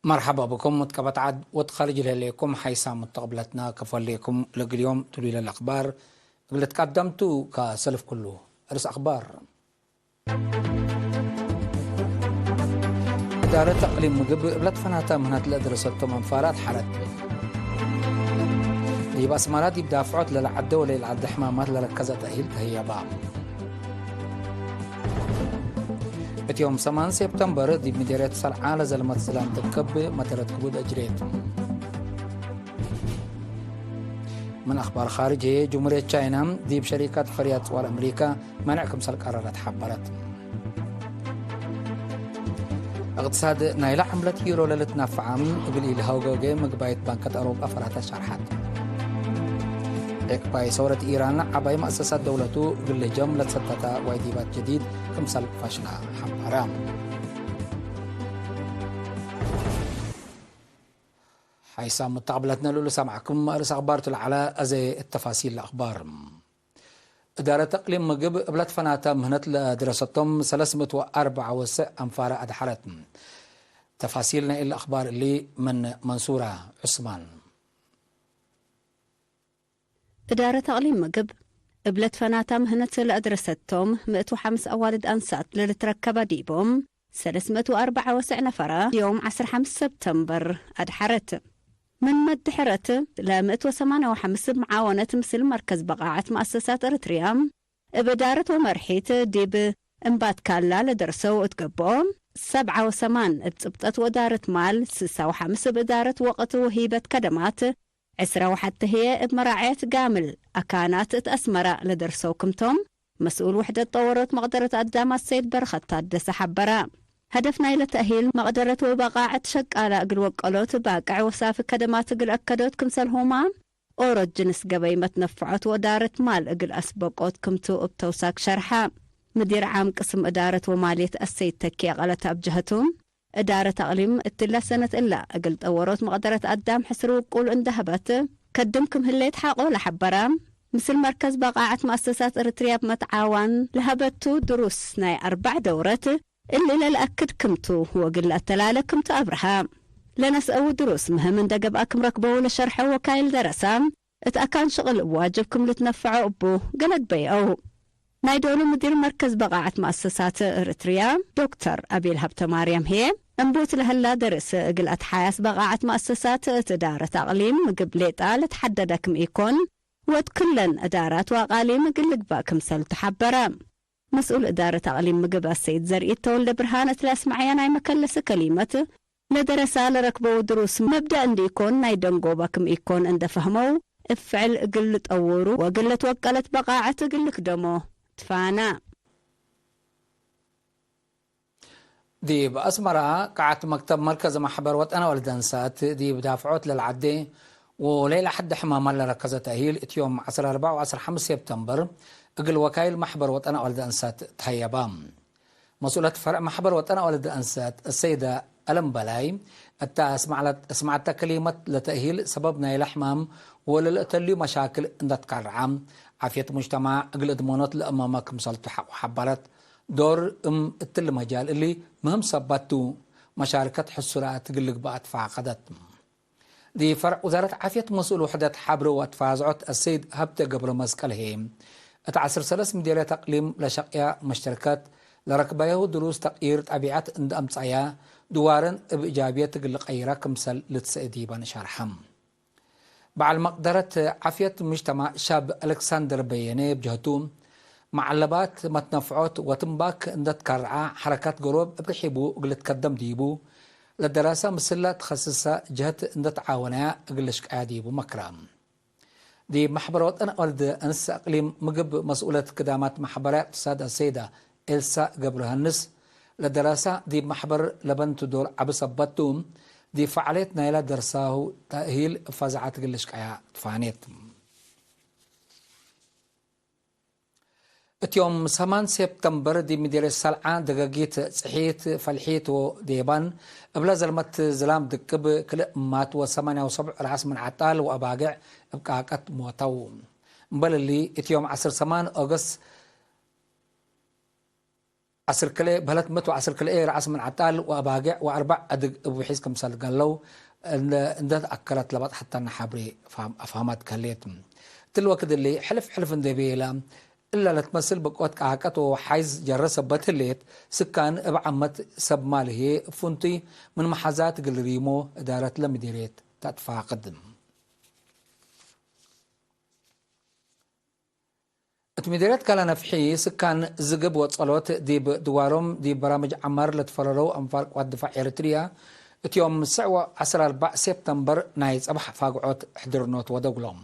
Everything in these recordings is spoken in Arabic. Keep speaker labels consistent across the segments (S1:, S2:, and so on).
S1: مرحبا بكم متقبط وتخرج لكم حيسام متقبلتنا كفليكم اليوم تلويل الأخبار اللي تقدمتوا كسلف كله رس أخبار إدارة تقليم مقب بلاد فناتا منات الأدرسة منفارات حرد دي بأسمارات بدافعات للعدة وللعد حمامات لركزة تأهيل هي باب يوم 8 سبتمبر دي مديرية صلعة لزلمة سلام تكب مترة كبود أجريت. من أخبار خارجية جمهورية تشاينا دي بشركات خريات صور أمريكا منعكم سلك قرارات حبرت. اقتصاد نايلة حملة يورو للتنافع عام بالإله هوجوجي مقبايت بنكة أوروبا فراتة شرحات. باي صورة إيران عباي مؤسسات دولته باللجم لتستتا وايديبات جديد كمثال فاشلة حمرام. حيسام متقبلتنا لولو سامعكم رس أخبار العلاء أزي التفاصيل الأخبار. إدارة تقليم مقب بلاد فناتا مهنت لدراستهم 304 أنفار أدحرت. تفاصيلنا إلى الأخبار اللي من منصورة عثمان.
S2: إدارة تقليم مقب بلاد فناتا مهنت لأدرستهم 105 أوالد أنسات للتركب ديبهم 304 نفرة يوم 15 سبتمبر أدحرت من مدحرت ل 185 معاونة مثل مركز بقاعة مؤسسات إريتريا بإدارة ومرحيت ديب إنبات كالا لدرسوا وتقبهم 87 بتبطت وإدارة مال 65 بإدارة وقت وهيبة كدمات 10 حتى هي بمراعية قامل أكانات تأسمر لدرسوكمتم مسؤول وحدة طورت مقدرة قدام السيد برخط تادس حبرا هدفنا إلى تأهيل مقدرة وبقاعة شق على أقل وقالوت باقع وصاف كدمات أقل أكدوت كمسل هما أورد جنس قبيمة نفعت وإدارة مال أقل أسبقوت كمتو بتوساك شرحا مدير عام قسم إدارة ومالية السيد تكي غلطة بجهتهم إدارة تقليم التلا سنة إلا أقل طورت مقدرة قدام حسروا قول اندهبت قدمكم هليت حقو لحبرام مثل مركز بقاعة مؤسسات إريتريا بمتعاون لهبتو دروس ناي 4 دورات اللي للأكد كمتو وقل التلالة كمتو أبرهام لنسأو دروس مهم اندقب أكم ركبو لشرح وكايل درسام اتأكان شغل واجبكم لتنفعوا أبو قلت بيئو نايدولو مدير مركز بقاعة مؤسسات إريتريا دكتور أبي الهبت مريم هي انبوت لهلا درس قلت حياس بقاعة مؤسسات إدارة تقليم قبليتا لتحددكم إيكون وتكلن إدارات وأقاليم قلق باكم سل تحبرا مسؤول إدارة تقليم مقب السيد زرقي تولد برهانة الأسمعية ناي مكلس كلمة لدرسة لركبوا دروس مبدأ اندي يكون ناي دنقو باكم إيكون اند فهمو افعل قلت أورو وقلت وقلت بقاعة قلك دمو تفانا
S1: دي بأسمرة قعدت مكتب مركز محبر وطن والدنسات دي بدافعات للعدة وليلة حد حماما لركزة تأهيل يوم 14 و15 سبتمبر اقل وكايل محبر وطن والدنسات تهيبام مسؤولة فرع محبر وطن والدنسات السيدة ألم بلاي اسمعت كلمة لتأهيل سببنا إلى حمام وللأتلي مشاكل اندتكار عام عافية مجتمع اقل ادمونات لأمامك مسلط وحبرت دور التل مجال اللي مهم سبتو مشاركة حسرات قلق بأدفع قدت دي فرع وزارة عافية مسؤول وحدة حبر واتفازعت السيد هبت قبل مسكال هيم اتعسر 3 مديرية تقليم لشقيا مشتركات لركبايه دروس تقيير طبيعات اند امصايا دوارن بإيجابية قلق أيرا كمسل لتسأديبان شارحم بعد مقدرة عافية مجتمع شاب ألكسندر بياني بجهتوم معلبات متنفعات وتنباك اندت كرعا حركات قروب بحبو قلت قدم ديبو للدراسة مسلة تخصصها جهة اندت عاونها قلش قاديبو مكرام دي محبرات أنا أرد أنس أقليم مقب مسؤولة كدامات محبرة اقتصاد السيدة إلسا قبرهنس للدراسة دي محبر لبنت دور عبصبتوم دي فعالية نايلة درساه تأهيل فزعات قلش قايا تفانيت يوم 8 سبتمبر دي مدير السلعة دقاقيت صحيت فالحيت وديبان قبل زلمت زلام دكب كل مات وثمانية وسبع رأس من عطال وأباقع بقاقت موتو مبل اللي يوم 10 أغسطس عصر كله بهلت متو عصر كله رأس من عطال وأباقع وأربع أدق بحيث كمثال قال له إن أكلت لبط حتى نحبري أفهمت كليت تلوقت اللي حلف ندبيلا إلا لتمثل بقوات كعكات وحيز جرس بتليت سكان بعمت سب ماله فنتي من محازات قلريمو إدارة لمديريت تدفع قدم اتمديرات كلا نفحي سكان زقب وصلوات ديب دوارم ديب برامج عمار لتفررو أنفار قوات دفاع إريتريا اتيوم سعوة 14 سبتمبر نايز أبح فاقعوت حضرنوت ودقلهم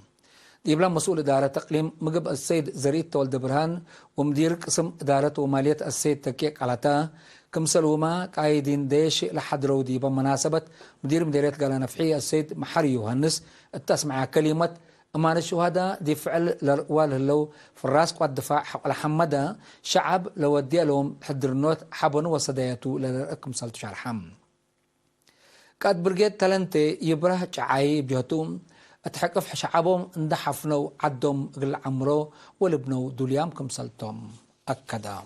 S1: ديب لهم مسؤول إدارة تقليم مقب السيد زريد تولد برهان ومدير قسم إدارة ومالية السيد تكيك على كمسلوما قايدين ديش لحضرو ديب مناسبة مديرية قال نفحي السيد محري يوهنس التسمع كلمة أمان الشهداء دي فعل لرقوال اللو في الراس قوات دفاع على حمدا شعب لو ودي لهم حضرنوت حبن وصداياتو لرقم سالت شارحام كاد برجيت تلنتي يبره شعاي بيهتوم اتحقف شعبهم اندحفنو عدهم قل عمرو ولبنو دوليام كم سلتهم أكدا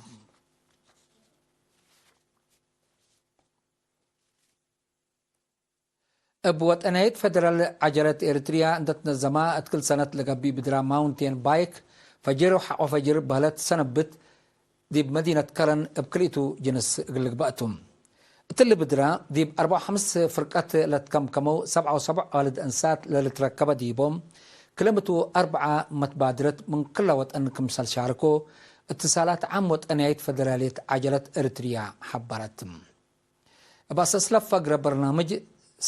S1: أبوات أنايت فدرال عجلة إريتريا عندت نظماء كل سنة لقبي بدرا ماونتين بايك فجروا حق وفجر بهلت سنبت دي بمدينة كرن بكليتو جنس قلقباتهم التل بدرا ديب 4-5 فرقات لتكمكمو 7 والد أنسات للتركبة ديبهم كلمتو 4 متبادرت من قلوة أنكم سال شاركو اتصالات عاموت أنايت فدرالية عجلة إريتريا حبرتم بأساس لفق برنامج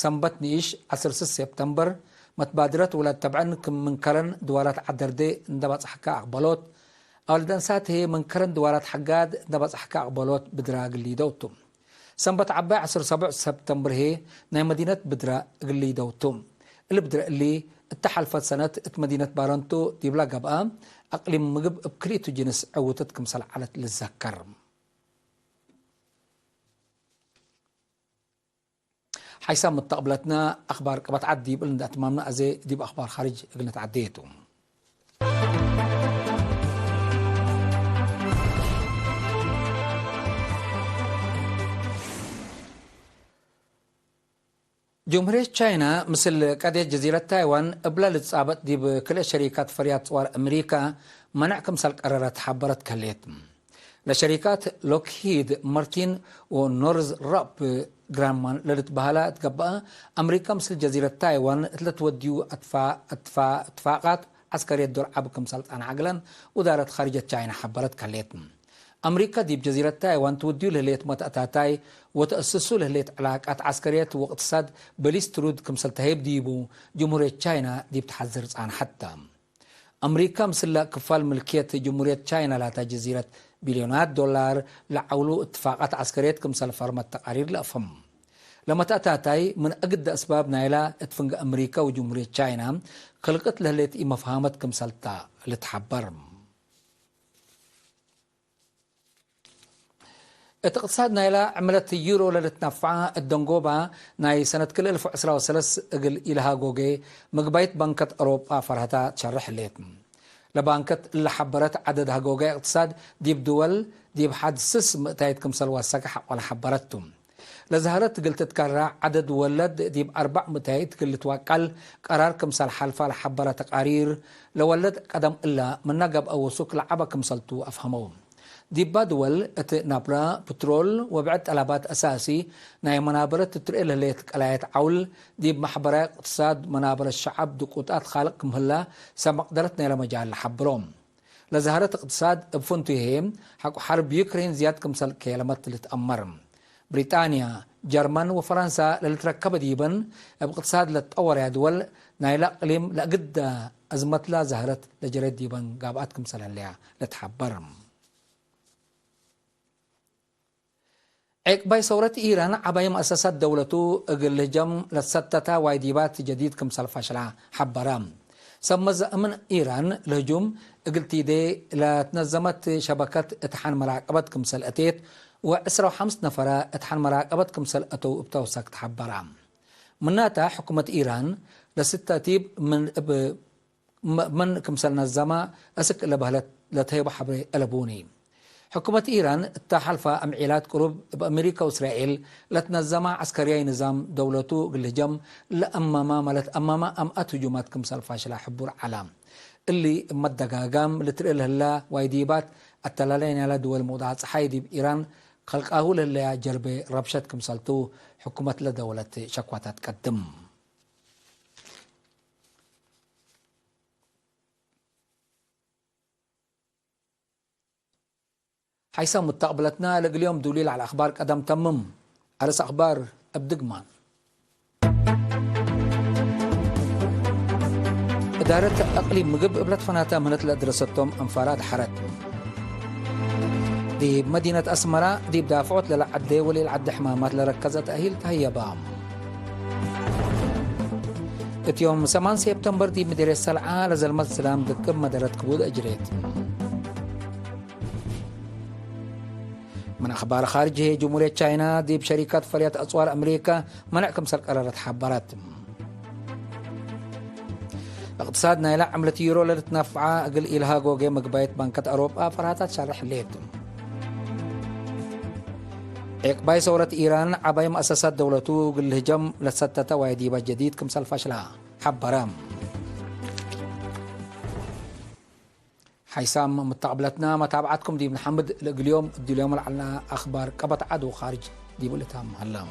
S1: سنبت نيش 10 سبتمبر متبادرت ولا تبعن من كرن دوارات عدردي اندبط حكا أقبلوت أولد أنسات هي من كرن دوارات حقاد اندبط حكا أقبلوت بدرا قلي دوتم سنبت عبا 10 سبتمبر هي ناي مدينة بدرا قلي دوتم اللي بدرا اللي اتحلفت سنة مدينة بارنتو ديبلا قبقى أقليم مقب بكريتو جنس عوتتكم سلعلت للذكر حيسام متقبلتنا أخبار بتعدي بقلنا أتمامنا أزي دي بأخبار خارج قلنا تعديتهم جمهورية تشاينا مثل قضية جزيرة تايوان قبل لتصابت دي بكل شركات فريات صور أمريكا منعكم سلق قرارات حبرت كليتم لشركات لوكهيد مارتين ونورز راب جرانمان للتبهلا تقبأ أمريكا مثل جزيرة تايوان تلتوديو اتفاقات عسكرية دور عبكم سلط عن عقلا ودارت خارجة تشاينا حبرت كليتم أمريكا دي بجزيرة تايوان توديو لهليت متأتاتاي وتأسسوا لهليت علاقات عسكرية واقتصاد بليسترود كمسل تهيب ديبو جمهورية تشاينا دي بتحذر عن حتى أمريكا مثل كفال ملكية جمهورية تشاينا لها جزيرة بليونات دولار لعولو اتفاقات عسكرية كمسل فرمة تقارير لأفهم لما تأتاتاي من أجد أسباب نايلة اتفنق أمريكا وجمهورية تشاينا خلقت لهليت مفهمت كمسل تا لتحبر اقتصاد نايلا عملت يورو للتنفع الدنقوبة ناي سنة كل 2013 اقل إلها جوجي مقبايت بنكة أوروبا فرهتا تشرح ليتم لبنكة اللي حبرت عددها جوجي اقتصاد ديب دول ديب حد سسم تايت كمسل واسكح ولا حبرتهم لزهرت قلت تكرع عدد ولد ديب 4 متايت كل توكل قرار كمسل حلفة لحبرة تقارير لولد قدم إلا من نقب أو سوق لعبة كمسلتو أفهموهم ديب دول نابرا بترول وبعد طلبات أساسي ناي منابرة تترئل هليت قلايات عول ديب محبرة اقتصاد منابرة الشعب دقوطات خالق مهلا سمقدرتنا لمجال لحبروم لزهرت اقتصاد بفنتوهيم حقو حرب يوكرين زياد كمسل كيلمات لتأمرم بريطانيا جرمن وفرنسا للتركب ديبن باقتصاد لتطور يا دول ناي لأقليم لقد أزمت لا زهرت لجريد ديبن قابات كمسل اللي لتحبرم عقباي ثورة إيران عباية مؤسسات دولته الهجم لتستتا وايديبات جديد كمسل فاشلة حبرام سمز من إيران الهجوم قلتي دي لتنظمت شبكات اتحان مراقبة كمسل أتيت وأسروا 5 نفر اتحان مراقبة كمسل أتو ابتوسك تحبرام مناتا حكومة إيران لستاتيب من كمسل نظمة أسك لبهلت لتهيب حبري ألبوني حكومة إيران تحالف أمعيلات قرب بأمريكا وإسرائيل لتنظم عسكرية نظام دولته قلجم لأماما ملت أماما أم أتهجمات كمسال فاشلة حبور علام اللي مدقاقام لترئل هلا وايديبات التلالين على دول موضوعات صحايدي بإيران خلقه للا جربي ربشت كمسالتو حكومة لدولة شكواتات قدم حيث مستقبلتنا اليوم دليل على أخبار قدم تمم أرس أخبار أبدقمان إدارة أقليم مقب إبلت فناتا منت لدرستهم أنفارات حرت دي بمدينة أسمرة دي بدافعت للعدة وللعد حمامات لركزة تأهيل تهيا بام يوم 8 سبتمبر دي مدير السلعة لزلمة السلام دكب مدارة كبود أجريت من أخبار خارجه جمهورية تشاينا دي بشركات فليات أسوار أمريكا منعكم سلق قرارات حبارات اقتصادنا إلى عملة يورو لتنفع أقل إلها جوجي مقبايت بنكة أوروبا فرهاتات شرح ليتم إقباي ثورة إيران عباي مؤسسات دولته قل هجم لستة وايديبات جديد كمسال فاشلة حبرام حيسام متقبلتنا متابعتكم دي محمد اليوم على أخبار قبط عدو خارج دي بولتهم هلام